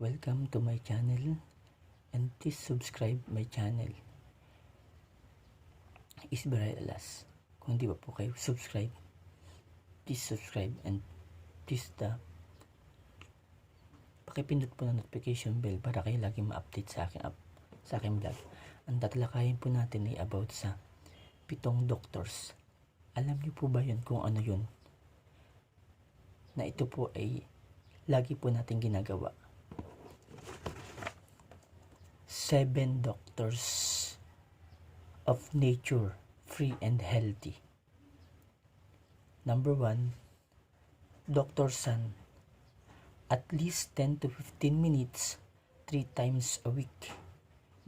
Welcome to my channel and please subscribe my channel. Isbaralas. Kung di pa po kayo subscribe, please subscribe and please pakipindot po ng notification bell para kayo lagi ma-update sa aking vlog. Ang tatalakayin po natin ay about sa 7 doctors. Alam niyo po ba yun kung ano yun? Na ito po ay lagi po natin ginagawa. 7 doctors of nature, free and healthy. Number 1, Dr. Sun. At least 10 to 15 minutes, 3 times a week,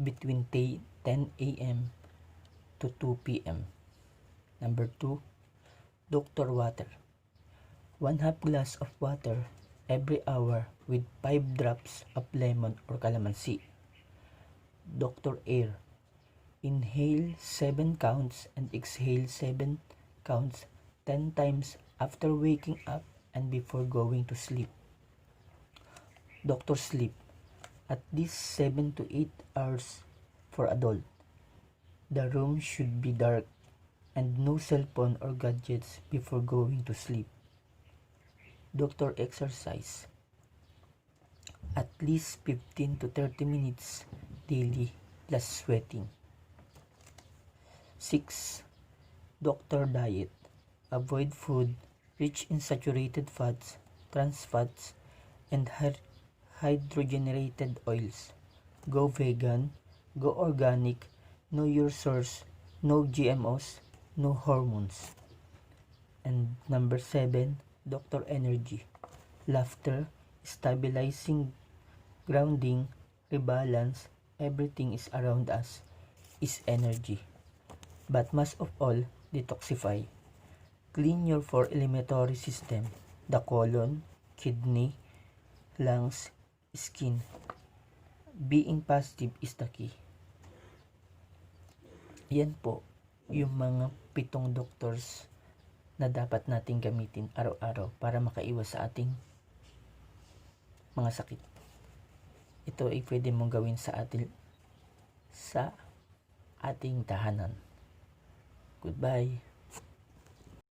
between 10 a.m. to 2 p.m. Number 2, Dr. Water. 1/2 glass of water every hour with 5 drops of lemon or calamansi. Dr. Air. Inhale 7 counts and exhale 7 counts 10 times after waking up and before going to sleep. Dr. Sleep. At least 7 to 8 hours for adult. The room should be dark and no cell phone or gadgets before going to sleep. Dr. Exercise. At least 15 to 30 minutes daily plus sweating. 6. Dr. Diet. Avoid food rich in saturated fats, trans fats, and hydrogenated oils. Go vegan, go organic, know your source, no GMOs, no hormones. And number 7, Dr. Energy. Laughter, stabilizing, grounding, rebalance, everything is around us is energy. But most of all, detoxify. Clean your 4 eliminatory system, the colon, kidney, lungs, skin. Being positive is the key. Yan po yung mga 7 doctors na dapat nating gamitin araw-araw para makaiwas sa ating mga sakit. Ito ay pwede mong gawin sa ating tahanan. Goodbye.